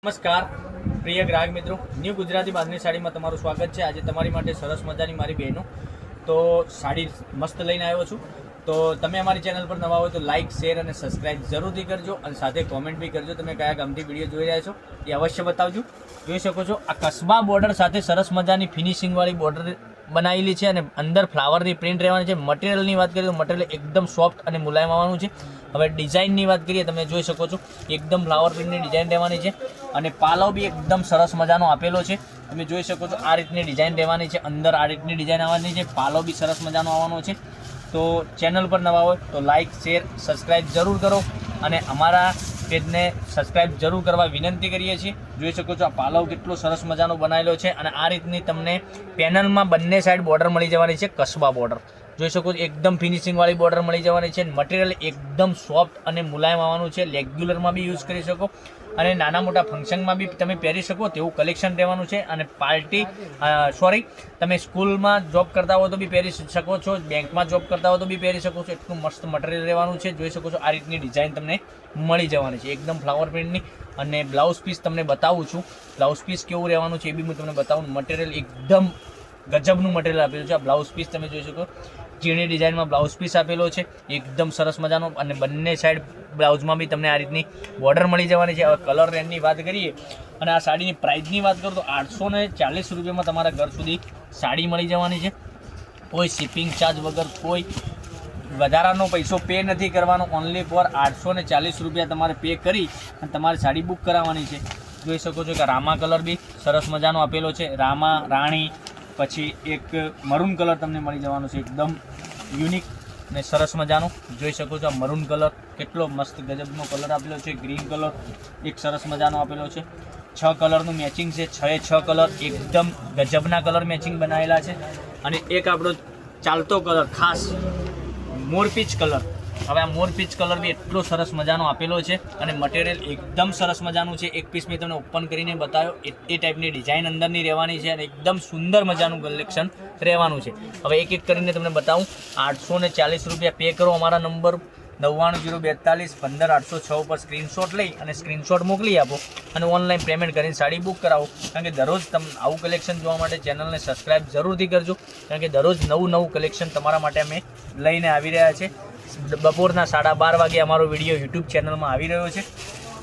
નમસ્કાર પ્રિય ગ્રાહક મિત્રો, ન્યૂ ગુજરાતી બાંધણી સાડીમાં તમારું સ્વાગત છે। આજે તમારી માટે સરસ મજાની મારી બહેનો તો સાડી મસ્ત લઈને આવ્યો છું। તો તમે અમારી ચેનલ પર નવા હોય તો લાઇક, શેર અને સબસ્ક્રાઇબ જરૂરથી કરજો અને સાથે કોમેન્ટ બી કરજો। તમે કયા ગામથી વિડીયો જોઈ રહ્યા છો એ અવશ્ય બતાવજો। જોઈ શકો છો આ કસ્બા બોર્ડર સાથે સરસ મજાની ફિનિશિંગવાળી બોર્ડર બનાવેલી છે અને અંદર ફ્લાવરની પ્રિન્ટ રહેવાની છે। મટીરિયલની વાત કરીએ તો મટીરિયલ એકદમ સોફ્ટ અને મુલાયમ આવવાનું છે। હવે ડિઝાઇનની વાત કરીએ, તમે જોઈ શકો છો એકદમ ફ્લાવર પ્રિન્ટની ડિઝાઇન રહેવાની છે અને પાલવ બી એકદમ સરસ મજાનો આપેલો છે। તમે જોઈ શકો છો આ રીતની ડિઝાઇન રહેવાની છે, અંદર આ રીતની ડિઝાઇન આવવાની છે, પાલવ બી સરસ મજાનો આવવાનો છે। તો ચેનલ પર નવા હોય તો લાઇક, શેર, સબસ્ક્રાઇબ જરૂર કરો અને અમારા પેજને સબસ્ક્રાઇબ જરૂર કરવા વિનંતી કરીએ છીએ। જોઈ શકો છો આ પાલવ કેટલો સરસ મજાનો બનાવેલો છે અને આ રીતની તમને પેનલમાં બંને સાઈડ બોર્ડર મળી જવાની છે, કસ્બા બોર્ડર। જોઈ શકો છો એકદમ ફિનિશિંગવાળી બોર્ડર મળી જવાની છે। મટીરિયલ એકદમ સોફ્ટ અને મુલાયમ આવવાનું છે, રેગ્યુલરમાં બી યુઝ કરી શકો અને નાના મોટા ફંક્શનમાં બી તમે પહેરી શકો તેવું કલેક્શન રહેવાનું છે। અને તમે સ્કૂલમાં જોબ કરતા હો તો બી પહેરી શકો છો, બેંકમાં જોબ કરતા હો તો બી પહેરી શકો છો। એટલું મસ્ત મટીરિયલ રહેવાનું છે। જોઈ શકો છો આ રીતની ડિઝાઇન તમને મળી જવાની છે એકદમ ફ્લાવર પ્રિન્ટની। અને બ્લાઉઝ પીસ તમને બતાવું છું, બ્લાઉઝ પીસ કેવું રહેવાનું છે એ બી હું તમને બતાવું। મટીરિયલ એકદમ ગજબનું મટીરિયલ આપેલું છે। આ બ્લાઉઝ પીસ તમે જોઈ શકો, ઝીણી ડિઝાઇનમાં બ્લાઉઝ પીસ આપેલો છે એકદમ સરસ મજાનો અને બંને સાઈડ બ્લાઉઝમાં બી તમને આ રીતની બોર્ડર મળી જવાની છે। હવે કલર રેન્જની વાત કરીએ અને આ સાડીની પ્રાઇસની વાત કરું તો 840 રૂપિયામાં તમારા ઘર સુધી સાડી મળી જવાની છે। કોઈ શિપિંગ ચાર્જ વગર, કોઈ વધારાનો પૈસો પે નથી કરવાનો। ઓનલી ફોર 840 રૂપિયા તમારે પે કરી અને તમારે સાડી બુક કરાવવાની છે। જોઈ શકો છો કે રામા કલર બી સરસ મજાનો આપેલો છે, રામા, રાણી, પછી એક મરૂન કલર તમને મળી જવાનો છે એકદમ યુનિક ને સરસ મજાનો। જોઈ શકો છો આ મરૂન કલર કેટલો મસ્ત ગજબનો કલર આપેલો છે। ગ્રીન કલર એક સરસ મજાનો આપેલો છે। 6 કલરનું મેચિંગ છે, 6 કલર એકદમ ગજબના કલર મેચિંગ બનાવેલા છે। અને એક આપણો ચાલતો કલર ખાસ મોરપીચ કલર। હવે આ મોરપીચ કલર બી એટલો સરસ મજાનો આપેલો છે અને મટીરિયલ એકદમ સરસ મજાનું છે। એક પીસ મેં તમને ઓપન કરીને બતાવ્યો એ ટાઈપની ડિઝાઇન અંદરની રહેવાની છે અને એકદમ સુંદર મજાનું કલેક્શન રહેવાનું છે। હવે એક એક કરીને તમને બતાવું। 840 રૂપિયા પે કરો અમારા નંબર 9902415806 ઉપર સ્ક્રીનશોટ લઈ અને સ્ક્રીનશોટ મોકલી આપો અને ઓનલાઈન પેમેન્ટ કરીને સાડી બુક કરાવો। કારણ કે દરરોજ તમે આવું કલેક્શન જોવા માટે ચેનલને સબસ્ક્રાઈબ જરૂરથી કરજો, કારણ કે દરરોજ નવું કલેક્શન તમારા માટે અમે લઈને આવી રહ્યા છે। બપોરના 12:30 વાગે અમારો વિડીયો યુટ્યુબ ચેનલમાં આવી રહ્યો છે।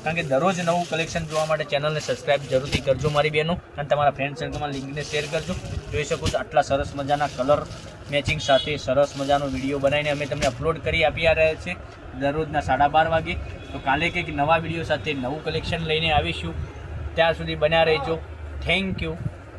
કારણ કે દરરોજ નવું કલેક્શન જોવા માટે ચેનલને સબસ્ક્રાઈબ જરૂરથી કરજો મારી બહેનો અને તમારા ફ્રેન્ડ સર્કલમાં લિંકને શેર કરજો। જોઈ શકો છો આટલા સરસ મજાના કલર મેચિંગ સાથે સરસ મજાનો વિડીયો બનાવીને અમે તમને અપલોડ કરી આપી રહ્યા છીએ દરરોજના 12:30 વાગે। તો કાલે કંઈક નવા વિડીયો સાથે નવું કલેક્શન લઈને આવીશું, ત્યાં સુધી બન્યા રહેજો। Thank you.